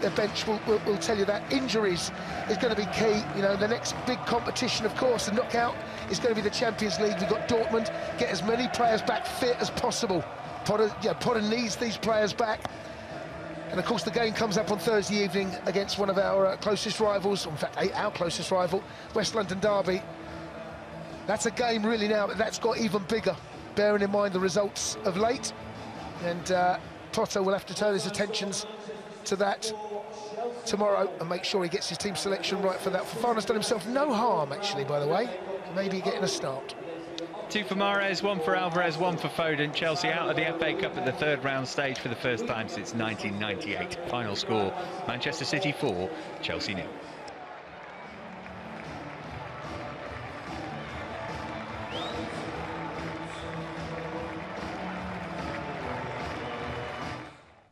The bench will tell you that injuries is going to be key. You know, the next big competition, of course, the knockout is going to be the Champions League. We've got Dortmund. Get as many players back fit as possible. Potter needs these players back. And of course, the game comes up on Thursday evening against one of our closest rivals. In fact, our closest rival, West London Derby. That's a game really now that's got even bigger, bearing in mind the results of late. And Potter will have to turn his attentions to that tomorrow and make sure he gets his team selection right for that. Fofana's done himself no harm, actually, by the way. Maybe getting a start. 2 for Mahrez, 1 for Alvarez, 1 for Foden. Chelsea out of the FA Cup at the third round stage for the first time since 1998. Final score, Manchester City 4, Chelsea 0.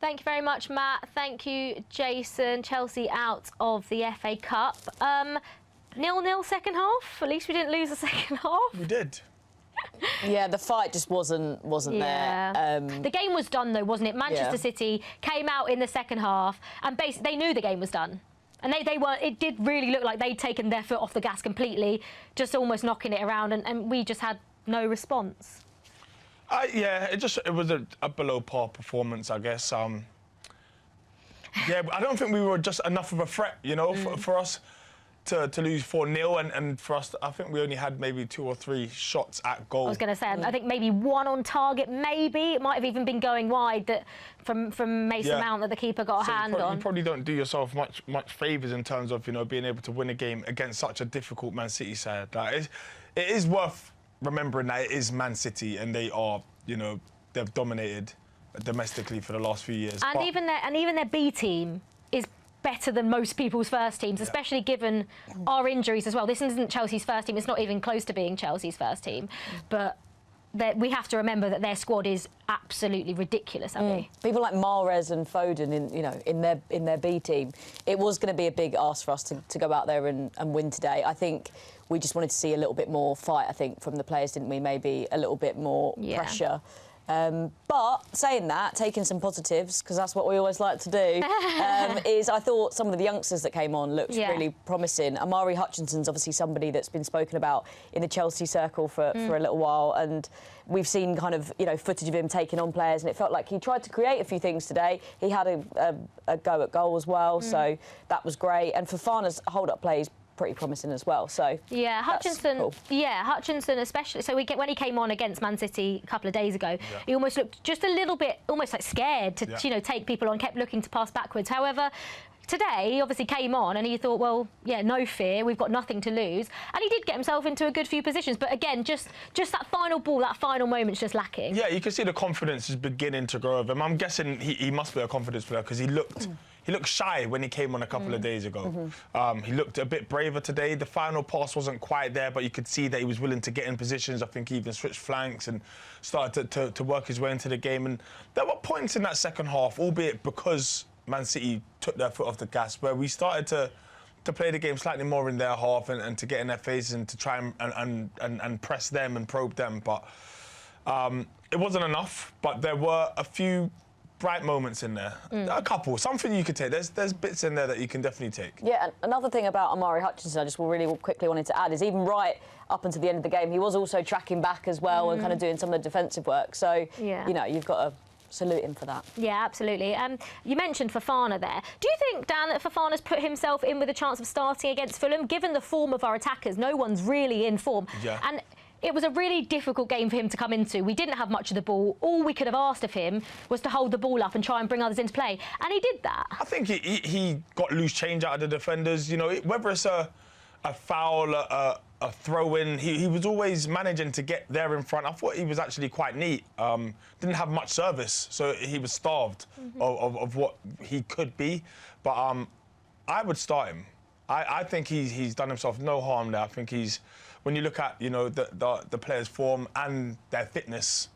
Thank you very much, Matt. Thank you, Jason. Chelsea out of the FA Cup. 0-0 second half. At least we didn't lose the second half. We did. Yeah, the fight just wasn't there. The game was done, though, wasn't it? Manchester City came out in the second half, and basically they knew the game was done. And they weren't. It did really look like they'd taken their foot off the gas completely, just almost knocking it around, and we just had no response. Yeah, it was a below par performance, I guess. Yeah, I don't think we were just enough of a threat, you know, for us to lose 4-0, and for us, I think we only had maybe 2 or 3 shots at goal. I was going to say, I think maybe 1 on target, maybe. It might have even been going wide that from Mason Mount that the keeper got a hand on. You probably don't do yourself much favours in terms of, you know, being able to win a game against such a difficult Man City side. Like, it is worth remembering that it is Man City, and they are, you know, they've dominated domestically for the last few years. And even their B team is better than most people's first teams, especially given our injuries as well. This isn't Chelsea's first team. It's not even close to being Chelsea's first team. But we have to remember that their squad is absolutely ridiculous, Abby. People like Mahrez and Foden, in their B team, it was going to be a big ask for us to go out there and win today. I think we just wanted to see a little bit more fight, I think, from the players, didn't we? Maybe a little bit more pressure. But saying that, taking some positives, because that's what we always like to do, is I thought some of the youngsters that came on looked really promising. Amari Hutchinson's obviously somebody that's been spoken about in the Chelsea circle for a little while, and we've seen kind of, you know, footage of him taking on players, and it felt like he tried to create a few things today. He had a go at goal as well, so that was great. And Fofana's hold-up play is pretty promising as well. So yeah, Hutchinson. Cool. Yeah, Hutchinson especially. So when he came on against Man City a couple of days ago, he almost looked just a little bit, almost like scared to you know, take people on. Kept looking to pass backwards. However, today he obviously came on and he thought, well, yeah, no fear, we've got nothing to lose, and he did get himself into a good few positions. But again, just that final ball, that final moment's just lacking. Yeah, you can see the confidence is beginning to grow of him. I'm guessing he must be a confidence player, because he looked shy when he came on a couple of days ago. He looked a bit braver today. The final pass wasn't quite there, but you could see that he was willing to get in positions. I think he even switched flanks and started to work his way into the game. And there were points in that second half, albeit because Man City took their foot off the gas, where we started to play the game slightly more in their half and to get in their faces and to try and press them and probe them. But it wasn't enough. But there were a few bright moments in there. A couple. Something you could take. There's bits in there that you can definitely take. Yeah, and another thing about Amari Hutchinson I just really quickly wanted to add is even right up until the end of the game, he was also tracking back as well and kind of doing some of the defensive work. So, you know, you've got to salute him for that. Yeah, absolutely. You mentioned Fofana there. Do you think, Dan, that Fofana's put himself in with a chance of starting against Fulham? Given the form of our attackers, no one's really in form. Yeah. And it was a really difficult game for him to come into. We didn't have much of the ball. All we could have asked of him was to hold the ball up and try and bring others into play. And he did that. I think he got loose change out of the defenders. You know, whether it's a foul, a throw-in, he was always managing to get there in front. I thought he was actually quite neat. Didn't have much service, so he was starved of what he could be. But I would start him. I think he's done himself no harm there. I think when you look at, you know, the players' form and their fitness,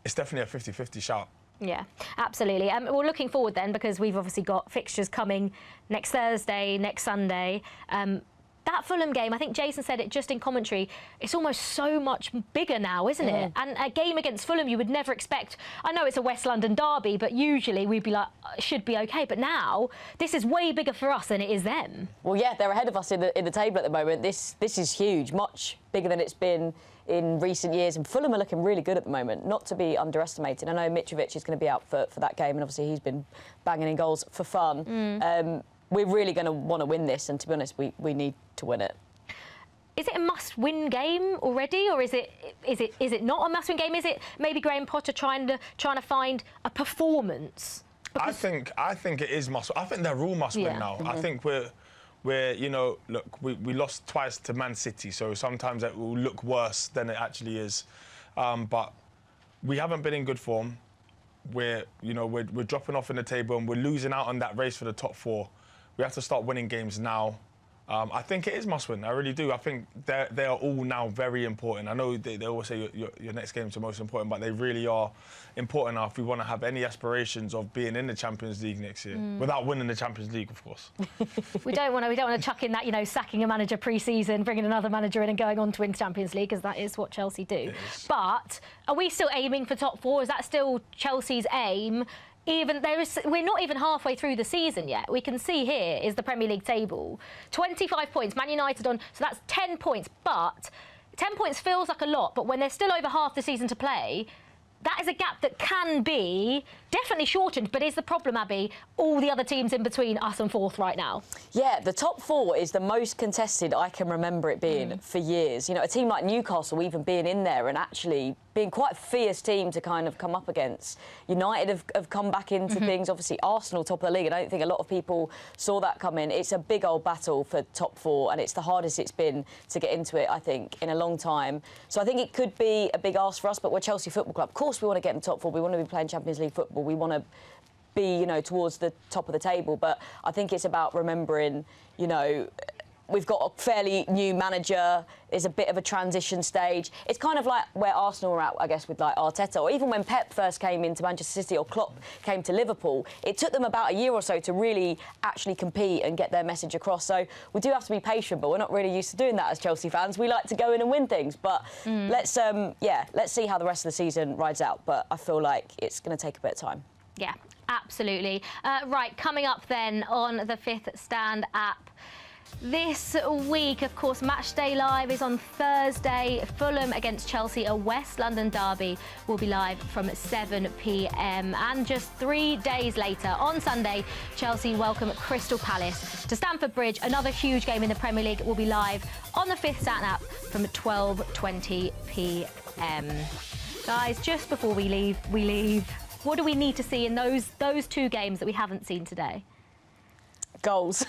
it's definitely a 50-50 shout. Yeah, absolutely. We're looking forward then, because we've obviously got fixtures coming next Thursday, next Sunday. that Fulham game, I think Jason said it just in commentary, it's almost so much bigger now, isn't it? And a game against Fulham you would never expect. I know it's a West London derby, but usually we'd be like, should be okay. But now, this is way bigger for us than it is them. Well, yeah, they're ahead of us in the table at the moment. This is huge, much bigger than it's been in recent years. And Fulham are looking really good at the moment, not to be underestimated. I know Mitrovic is going to be out for that game, and obviously he's been banging in goals for fun. We're really going to want to win this, and to be honest, we need to win it. Is it a must-win game already, or is it not a must-win game? Is it maybe Graham Potter trying to find a performance? I think it is must. I think they're all must-win now. I think we're you know, look, we lost twice to Man City, so sometimes it will look worse than it actually is. But we haven't been in good form. We're dropping off in the table, and we're losing out on that race for the top 4. We have to start winning games now. I think it is must-win. I really do. I think they are all now very important. I know they always say your next games are most important, but they really are important now if we want to have any aspirations of being in the Champions League next year, without winning the Champions League, of course. We don't want to chuck in that, you know, sacking a manager pre-season, bringing another manager in and going on to win Champions League, because that is what Chelsea do. But are we still aiming for top 4? Is that still Chelsea's aim? We're not even halfway through the season yet. We can see here is the Premier League table. 25 points, Man United on, so that's 10 points. But 10 points feels like a lot, but when there's still over half the season to play, that is a gap that can be definitely shortened, but is the problem, Abby, all the other teams in between us and 4th right now? Yeah, the top 4 is the most contested I can remember it being for years. You know, a team like Newcastle even being in there and actually being quite a fierce team to kind of come up against. United have come back into things. Obviously, Arsenal top of the league. I don't think a lot of people saw that coming. It's a big old battle for top 4, and it's the hardest it's been to get into it, I think, in a long time. So I think it could be a big ask for us, but we're Chelsea Football Club. Of course, we want to get in the top 4. We want to be playing Champions League football. We want to be, you know, towards the top of the table. But I think it's about remembering, you know, we've got a fairly new manager. There's a bit of a transition stage. It's kind of like where Arsenal were at, I guess, with like Arteta, or even when Pep first came into Manchester City or Klopp came to Liverpool. It took them about a year or so to really actually compete and get their message across. So we do have to be patient, but we're not really used to doing that as Chelsea fans. We like to go in and win things. But let's see how the rest of the season rides out. But I feel like it's going to take a bit of time. Yeah, absolutely. Right, coming up then on the Fifth Stand app. This week, of course, Matchday Live is on Thursday. Fulham against Chelsea, a West London derby, will be live from 7 p.m. And just 3 days later, on Sunday, Chelsea welcome Crystal Palace to Stamford Bridge. Another huge game in the Premier League will be live on the Fifth Stand app from 12:20 p.m. Guys, just before we leave, what do we need to see in those 2 games that we haven't seen today? Goals.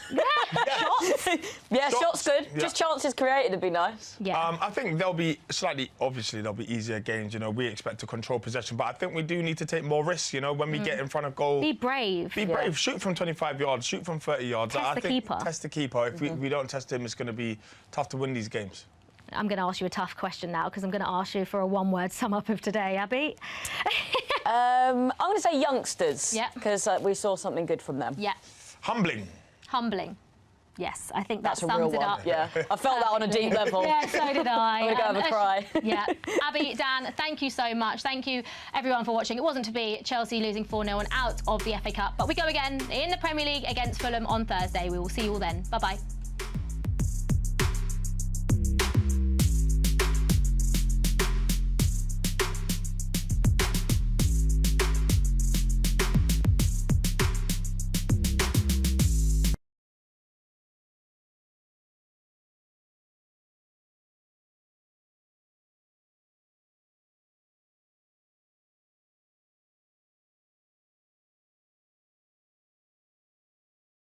Shots. Yeah, shots good. Yeah. Just chances created would be nice. Yeah. I think they'll be obviously there'll be easier games. You know, we expect to control possession, but I think we do need to take more risks. You know, when we get in front of goal, be brave. Be brave. Shoot from 25 yards. Shoot from 30 yards. Test the keeper. Test the keeper. If we don't test him, it's going to be tough to win these games. I'm going to ask you a tough question now, because I'm going to ask you for a one-word sum-up of today, Abby. I'm going to say youngsters. Yeah. Because we saw something good from them. Yeah. Humbling. Yes, I think that That's a real sums it one. up. Yeah, I felt that on a deep level. Yeah, so did I. I'm going to go have a cry. Yeah. Abby, Dan, thank you so much. Thank you, everyone, for watching. It wasn't to be. Chelsea losing 4-0 and out of the FA Cup. But we go again in the Premier League against Fulham on Thursday. We will see you all then. Bye-bye.